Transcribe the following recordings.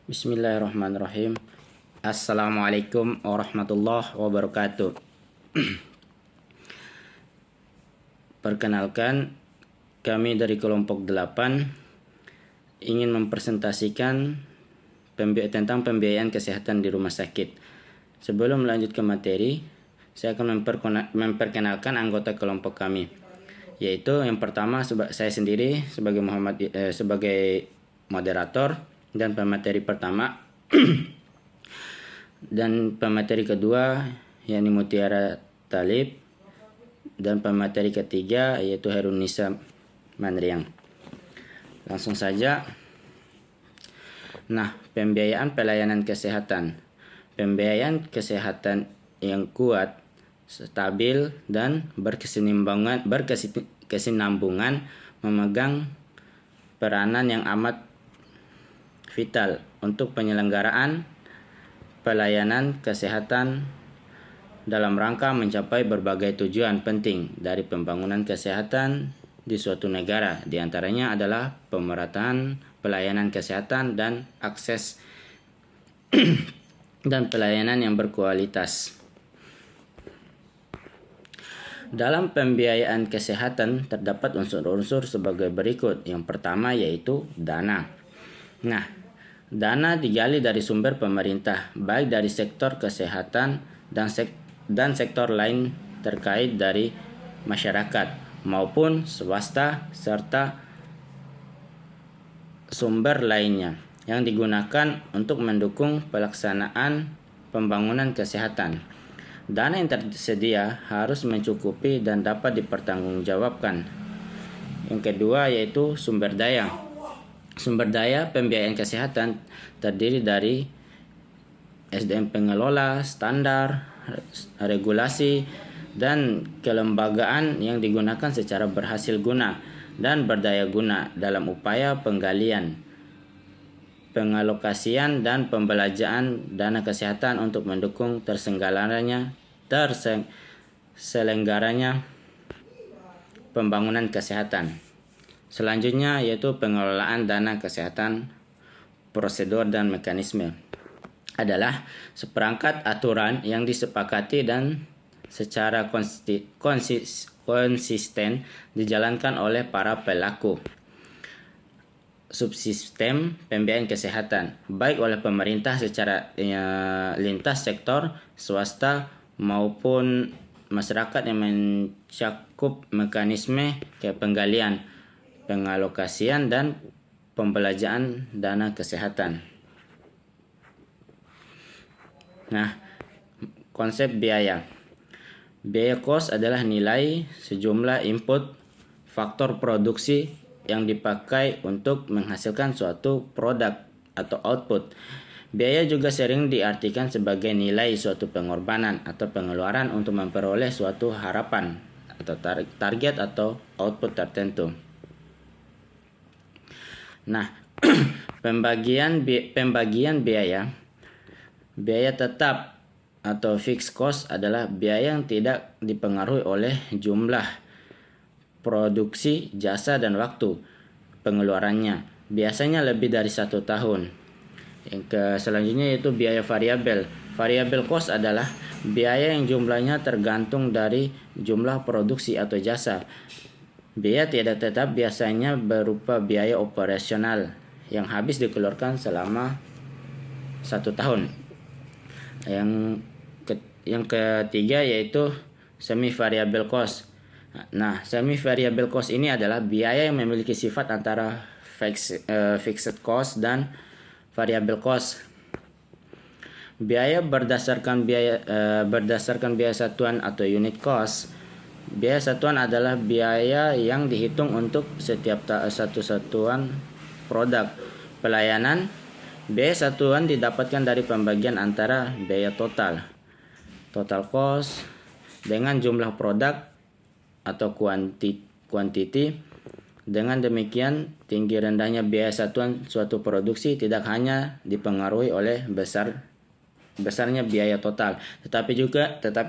Bismillahirrahmanirrahim. Assalamualaikum warahmatullahi wabarakatuh. Perkenalkan, kami dari kelompok 8 ingin mempresentasikan tentang pembiayaan kesehatan di rumah sakit. Sebelum melanjut ke materi, saya akan memperkenalkan anggota kelompok kami, yaitu yang pertama saya sendiri sebagai sebagai moderator dan pemateri pertama dan pemateri kedua yakni Mutiara Talib, dan pemateri ketiga yaitu Herunisa Manriang. Langsung saja. Nah, pembiayaan pelayanan kesehatan. Pembiayaan kesehatan yang kuat, stabil, dan berkesinambungan memegang peranan yang amat vital untuk penyelenggaraan pelayanan kesehatan dalam rangka mencapai berbagai tujuan penting dari pembangunan kesehatan di suatu negara. Di antaranya adalah pemerataan pelayanan kesehatan dan akses dan pelayanan yang berkualitas. Dalam pembiayaan kesehatan terdapat unsur-unsur sebagai berikut. Yang pertama yaitu dana. Nah, dana digali dari sumber pemerintah, baik dari sektor kesehatan dan sektor lain terkait dari masyarakat maupun swasta, serta sumber lainnya yang digunakan untuk mendukung pelaksanaan pembangunan kesehatan. Dana yang tersedia harus mencukupi dan dapat dipertanggungjawabkan. Yang kedua yaitu sumber daya. Sumber daya pembiayaan kesehatan terdiri dari SDM pengelola, standar, regulasi, dan kelembagaan yang digunakan secara berhasil guna dan berdaya guna dalam upaya penggalian, pengalokasian, dan pembelanjaan dana kesehatan untuk mendukung terselenggaranya pembangunan kesehatan. Selanjutnya yaitu pengelolaan dana kesehatan. Prosedur dan mekanisme adalah seperangkat aturan yang disepakati dan secara konsisten dijalankan oleh para pelaku subsistem pembiayaan kesehatan, baik oleh pemerintah secara lintas sektor, swasta, maupun masyarakat, yang mencakup mekanisme penggalian, pengalokasian, dan pembelanjaan dana kesehatan. Nah, konsep biaya. Biaya cost adalah nilai sejumlah input faktor produksi yang dipakai untuk menghasilkan suatu produk atau output. Biaya juga sering diartikan sebagai nilai suatu pengorbanan atau pengeluaran untuk memperoleh suatu harapan atau target atau output tertentu. Nah, pembagian biaya tetap atau fixed cost adalah biaya yang tidak dipengaruhi oleh jumlah produksi, jasa, dan waktu pengeluarannya. Biasanya lebih dari 1 tahun. Selanjutnya yaitu biaya variabel. Variabel cost adalah biaya yang jumlahnya tergantung dari jumlah produksi atau jasa. Biaya tidak tetap biasanya berupa biaya operasional yang habis dikeluarkan selama 1 tahun. Yang ketiga yaitu semi variable cost. Nah, semi variable cost ini adalah biaya yang memiliki sifat antara fixed cost dan variable cost. Biaya berdasarkan biaya satuan atau unit cost. Biaya satuan adalah biaya yang dihitung untuk setiap satu satuan produk pelayanan. Biaya satuan didapatkan dari pembagian antara biaya total cost dengan jumlah produk atau quantity. Dengan demikian, tinggi rendahnya biaya satuan suatu produksi tidak hanya dipengaruhi oleh besarnya biaya total, tetapi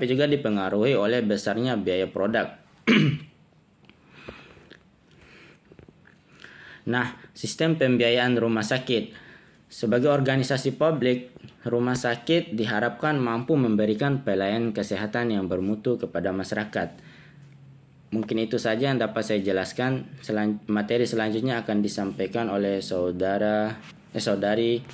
juga dipengaruhi oleh besarnya biaya produk. Nah, sistem pembiayaan rumah sakit. Sebagai organisasi publik, rumah sakit diharapkan mampu memberikan pelayanan kesehatan yang bermutu kepada masyarakat. Mungkin itu saja yang dapat saya jelaskan. Materi selanjutnya akan disampaikan oleh saudari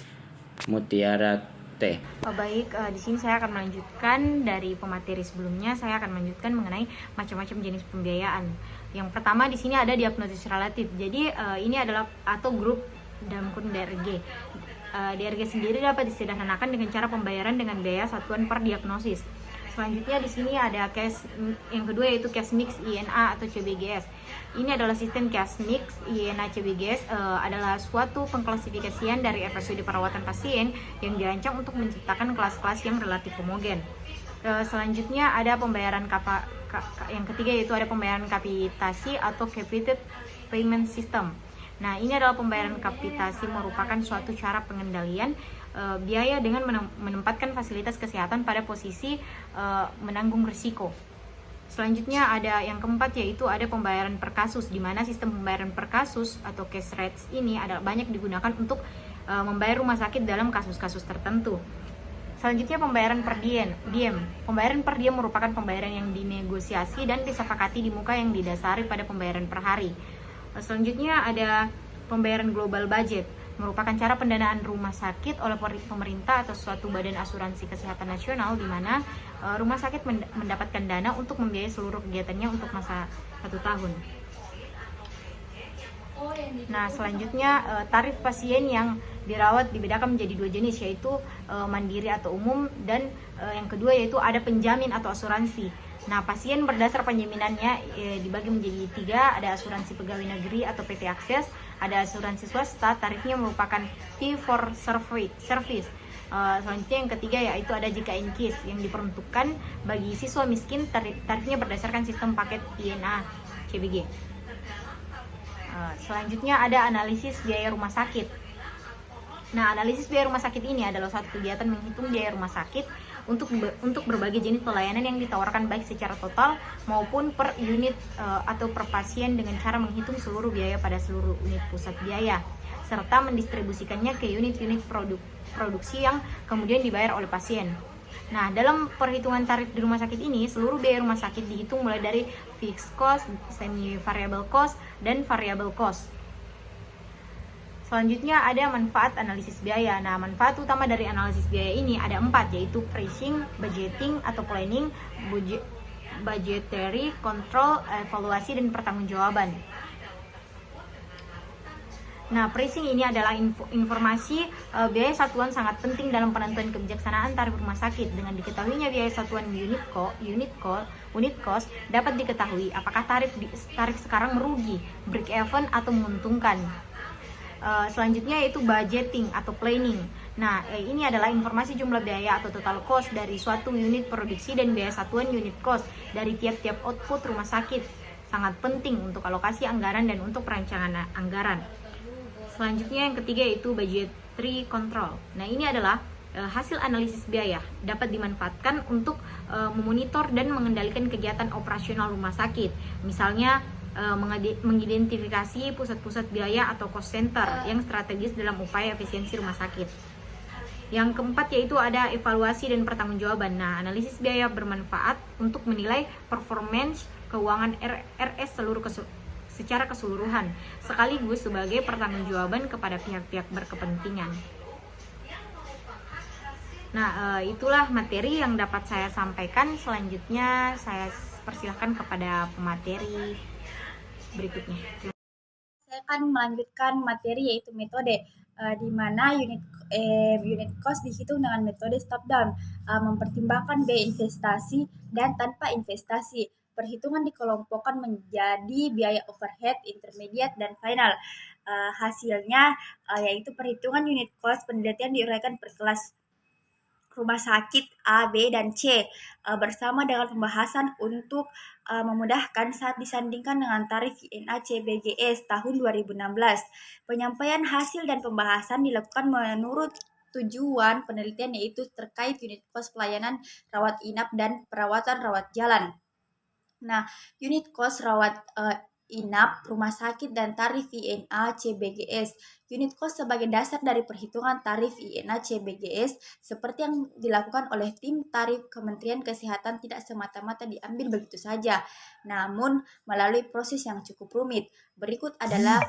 Mutiara T. Baik, di sini saya akan melanjutkan dari pemateri sebelumnya. Saya akan melanjutkan mengenai macam-macam jenis pembiayaan. Yang pertama di sini ada diagnosis relatif. Jadi ini adalah atau grup dalam kurung DRG. DRG sendiri dapat disederhanakan dengan cara pembayaran dengan biaya satuan per diagnosis. Selanjutnya di sini ada case yang kedua yaitu case mix INA atau CBGS. Ini adalah sistem case mix INA CBGS adalah suatu pengklasifikasian dari episode perawatan pasien yang dirancang untuk menciptakan kelas-kelas yang relatif homogen. Selanjutnya ada pembayaran yang ketiga yaitu ada pembayaran kapitasi atau capitated payment system. Nah, ini adalah pembayaran kapitasi merupakan suatu cara pengendalian biaya dengan menempatkan fasilitas kesehatan pada posisi menanggung risiko. Selanjutnya ada yang keempat yaitu ada pembayaran per kasus, di mana sistem pembayaran per kasus atau case rates ini adalah banyak digunakan untuk membayar rumah sakit dalam kasus-kasus tertentu. Selanjutnya pembayaran per diem. Pembayaran per diem merupakan pembayaran yang dinegosiasi dan disepakati di muka yang didasari pada pembayaran per hari. Selanjutnya ada pembayaran global budget, merupakan cara pendanaan rumah sakit oleh pemerintah atau suatu badan asuransi kesehatan nasional di mana rumah sakit mendapatkan dana untuk membiayai seluruh kegiatannya untuk masa 1 tahun. Nah, selanjutnya tarif pasien yang dirawat dibedakan menjadi 2 jenis, yaitu mandiri atau umum, dan yang kedua yaitu ada penjamin atau asuransi. Nah, pasien berdasar penjaminannya dibagi menjadi 3, ada asuransi pegawai negeri atau PT Akses, ada asuransi swasta, tarifnya merupakan fee for service. Selanjutnya yang ketiga yaitu ada JKN KIS yang diperuntukkan bagi siswa miskin, tarifnya berdasarkan sistem paket INA CBG. Selanjutnya ada analisis biaya rumah sakit. Nah, analisis biaya rumah sakit ini adalah suatu kegiatan menghitung biaya rumah sakit untuk berbagai jenis pelayanan yang ditawarkan baik secara total maupun per unit atau per pasien dengan cara menghitung seluruh biaya pada seluruh unit pusat biaya serta mendistribusikannya ke unit-unit produksi yang kemudian dibayar oleh pasien. Nah, dalam perhitungan tarif di rumah sakit ini, seluruh biaya rumah sakit dihitung mulai dari fixed cost, semi variable cost, dan variable cost. Selanjutnya ada manfaat analisis biaya. Nah, manfaat utama dari analisis biaya ini ada 4, yaitu pricing, budgeting atau planning, budgetary, control, evaluasi, dan pertanggungjawaban. Nah, pricing ini adalah informasi biaya satuan sangat penting dalam penentuan kebijaksanaan tarif rumah sakit. Dengan diketahuinya biaya satuan unit cost dapat diketahui apakah tarif sekarang merugi, break even atau menguntungkan. Selanjutnya yaitu budgeting atau planning. Nah, ini adalah informasi jumlah biaya atau total cost dari suatu unit produksi dan biaya satuan unit cost dari tiap-tiap output rumah sakit. Sangat penting untuk alokasi anggaran dan untuk perancangan anggaran. Selanjutnya yang ketiga yaitu budgetary control. Nah, ini adalah hasil analisis biaya dapat dimanfaatkan untuk memonitor dan mengendalikan kegiatan operasional rumah sakit. Misalnya mengidentifikasi pusat-pusat biaya atau cost center yang strategis dalam upaya efisiensi rumah sakit. Yang keempat yaitu ada evaluasi dan pertanggungjawaban. Nah, analisis biaya bermanfaat untuk menilai performance keuangan RS secara keseluruhan, sekaligus sebagai pertanggungjawaban kepada pihak-pihak berkepentingan. Nah, itulah materi yang dapat saya sampaikan. Selanjutnya saya persilahkan kepada pemateri berikutnya. Saya akan melanjutkan materi yaitu metode, di mana unit cost dihitung dengan metode top down, mempertimbangkan biaya investasi dan tanpa investasi. Perhitungan dikelompokkan menjadi biaya overhead, intermediate, dan final. Hasilnya yaitu perhitungan unit cost penelitian diuraikan per kelas rumah sakit A, B, dan C bersama dengan pembahasan untuk memudahkan saat disandingkan dengan tarif INA CBGS tahun 2016. Penyampaian hasil dan pembahasan dilakukan menurut tujuan penelitian yaitu terkait unit cost pelayanan rawat inap dan perawatan rawat jalan. Nah, unit cost rawat inap rumah sakit dan tarif INA CBGS. Unit cost sebagai dasar dari perhitungan tarif INA CBGS seperti yang dilakukan oleh tim tarif Kementerian Kesehatan tidak semata-mata diambil begitu saja, namun melalui proses yang cukup rumit. Berikut adalah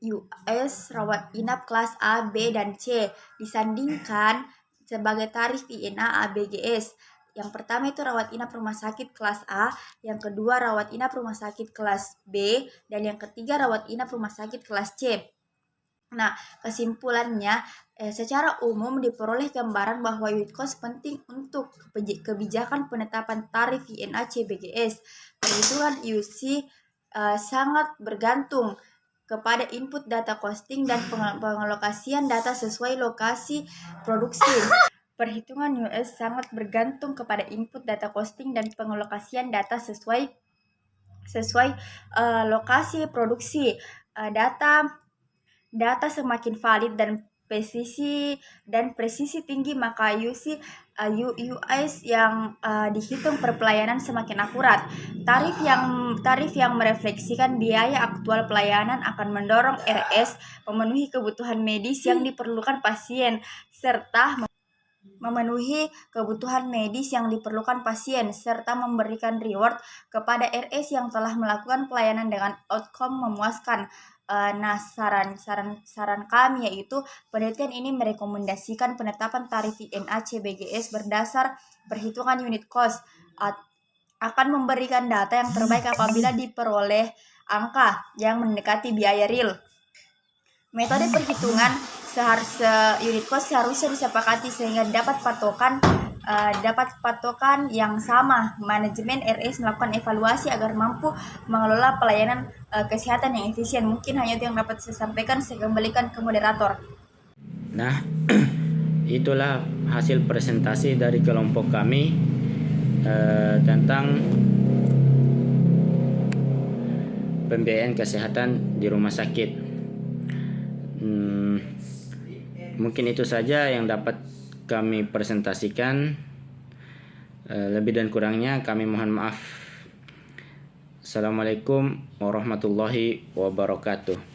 US rawat inap kelas A, B, dan C disandingkan sebagai tarif INA ABGS. Yang pertama itu rawat inap rumah sakit kelas A, yang kedua rawat inap rumah sakit kelas B, dan yang ketiga rawat inap rumah sakit kelas C. Nah, kesimpulannya, secara umum diperoleh gambaran bahwa unit cost penting untuk kebijakan penetapan tarif INA CBGS. Perhitungan UC sangat bergantung kepada input data costing dan pengalokasian data sesuai lokasi produksi. Perhitungan US sangat bergantung kepada input data costing dan pengalokasian data sesuai lokasi produksi. Data semakin valid dan presisi tinggi, maka US yang dihitung per pelayanan semakin akurat. Tarif yang merefleksikan biaya aktual pelayanan akan mendorong RS memenuhi kebutuhan medis yang diperlukan pasien serta memberikan reward kepada RS yang telah melakukan pelayanan dengan outcome memuaskan. Nah, saran kami yaitu penelitian ini merekomendasikan penetapan tarif INA CBGS berdasar perhitungan unit cost akan memberikan data yang terbaik apabila diperoleh angka yang mendekati biaya real. Metode perhitungan unit cost seharusnya disepakati sehingga dapat patokan yang sama. Manajemen RS melakukan evaluasi agar mampu mengelola pelayanan kesehatan yang efisien. Mungkin hanya itu yang dapat saya sampaikan. Saya kembalikan ke moderator. Nah, itulah hasil presentasi dari kelompok kami tentang pembiayaan kesehatan di rumah sakit. Mungkin itu saja yang dapat kami presentasikan. Lebih dan kurangnya kami mohon maaf. Assalamualaikum warahmatullahi wabarakatuh.